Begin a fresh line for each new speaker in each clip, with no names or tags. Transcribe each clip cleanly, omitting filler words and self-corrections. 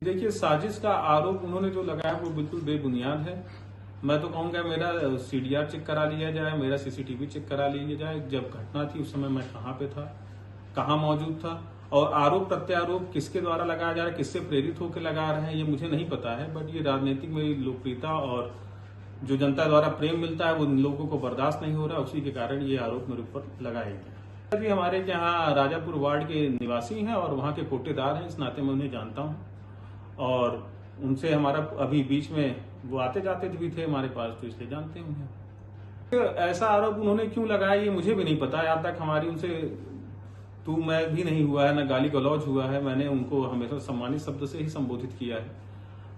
देखिए, साजिश का आरोप उन्होंने जो लगाया वो बिल्कुल बेबुनियाद है। मैं तो कहूंगा मेरा सीडीआर चेक करा लिया जाए, मेरा सीसीटीवी चेक करा लिया जाए। जब घटना थी उस समय मैं कहाँ पे था, कहाँ मौजूद था, और आरोप प्रत्यारोप किसके द्वारा लगाया जा रहा है, किससे प्रेरित होकर लगा रहे हैं, ये मुझे नहीं पता है। बट ये राजनीतिक में लोकप्रियता और जो जनता द्वारा प्रेम मिलता है वो इन लोगों को बर्दाश्त नहीं हो रहा, उसी के कारण ये आरोप मेरे ऊपर लगाए गए। अभी हमारे यहाँ राजापुर वार्ड के निवासी हैं और वहाँ के कोटेदार हैं, इस नाते मैं उन्हें जानता हूँ और उनसे हमारा अभी बीच में वो आते जाते भी थे हमारे पास, तो इसलिए जानते हैं उन्हें। ऐसा आरोप उन्होंने क्यों लगाया ये मुझे भी नहीं पता। आज तक हमारी उनसे तू मैं भी नहीं हुआ है, न गाली गलौज हुआ है। मैंने उनको हमेशा सम्मानित शब्द से ही संबोधित किया है।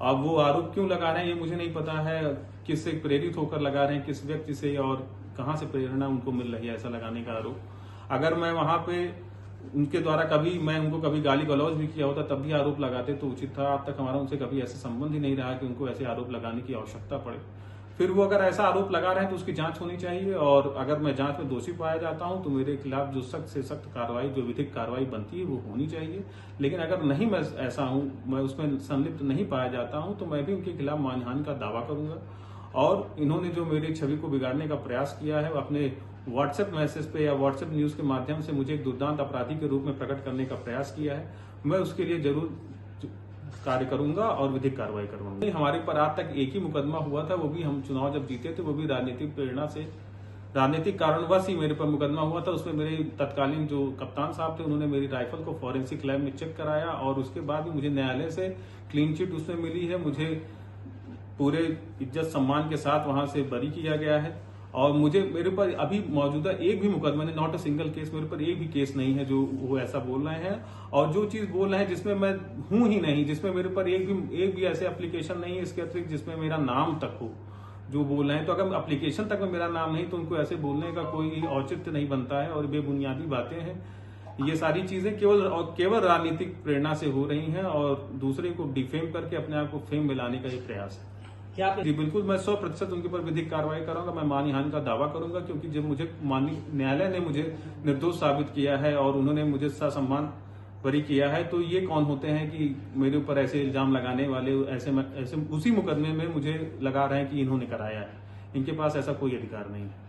अब वो आरोप क्यों लगा रहे हैं ये मुझे नहीं पता है, किससे प्रेरित होकर लगा रहे हैं, किस व्यक्ति से और कहाँ से प्रेरणा उनको मिल रही है ऐसा लगाने का आरोप। अगर मैं वहां पे उनके द्वारा मैं उनको कभी गाली गलौज भी किया होता तब भी आरोप लगाते तो उचित था। अब तक हमारा उनसे कभी ऐसे संबंध ही नहीं रहा कि उनको ऐसे आरोप लगाने की आवश्यकता पड़े। फिर वो अगर ऐसा आरोप लगा रहे हैं तो उसकी जांच होनी चाहिए, और अगर मैं जांच में दोषी पाया जाता हूं तो मेरे खिलाफ जो सख्त से सख्त कार्रवाई, जो विधिक कार्रवाई बनती है वो होनी चाहिए। लेकिन अगर नहीं मैं ऐसा हूं, मैं उसमें संलिप्त नहीं पाया जाता हूं, तो मैं भी उनके खिलाफ मानहानि का दावा करूंगा। और इन्होंने जो मेरी छवि को बिगाड़ने का प्रयास किया है, अपने व्हाट्सएप मैसेज पे या व्हाट्सएप न्यूज के माध्यम से मुझे एक दुर्दांत अपराधी के रूप में प्रकट करने का प्रयास किया है, मैं उसके लिए जरूर कार्य करूंगा और विधिक कार्रवाई करवाऊंगा। हमारे पर आज तक एक ही मुकदमा हुआ था, वो भी हम चुनाव जब जीते थे, वो भी राजनीतिक प्रेरणा से, राजनीतिक कारणवश ही मेरे पर मुकदमा हुआ था। उसमें मेरे तत्कालीन जो कप्तान साहब थे उन्होंने मेरी राइफल को फॉरेंसिक लैब में चेक कराया और उसके बाद भी मुझे न्यायालय से क्लीन चिट उसमें मिली है। मुझे पूरे इज्जत सम्मान के साथ वहां से बरी किया गया है और मेरे पर अभी मौजूदा एक भी मुकदमा नहीं, नॉट अ सिंगल केस, मेरे पर एक भी केस नहीं है जो वो ऐसा बोल रहे हैं। और जो चीज बोल रहे हैं जिसमें मैं हूं ही नहीं, जिसमें मेरे पर एक भी ऐसे एप्लीकेशन नहीं है इसके अतिरिक्त जिसमें मेरा नाम तक हो, जो बोल रहे हैं। तो अगर एप्लीकेशन तक में मेरा नाम नहीं तो उनको ऐसे बोलने का कोई औचित्य नहीं बनता है और बेबुनियादी बातें हैं। ये सारी चीजें केवल राजनीतिक प्रेरणा से हो रही हैं और दूसरे को डिफेम करके अपने आप को फेम में लाने का एक प्रयास है। जी बिल्कुल, मैं 100% उनके ऊपर विधिक कार्रवाई करूंगा। मैं मानहानि का दावा करूंगा, क्योंकि जब मुझे न्यायालय ने मुझे निर्दोष साबित किया है और उन्होंने मुझे ससम्मान बरी किया है, तो ये कौन होते हैं कि मेरे ऊपर ऐसे इल्जाम लगाने वाले, ऐसे उसी मुकदमे में मुझे लगा रहे हैं कि इन्होंने कराया है। इनके पास ऐसा कोई अधिकार नहीं है।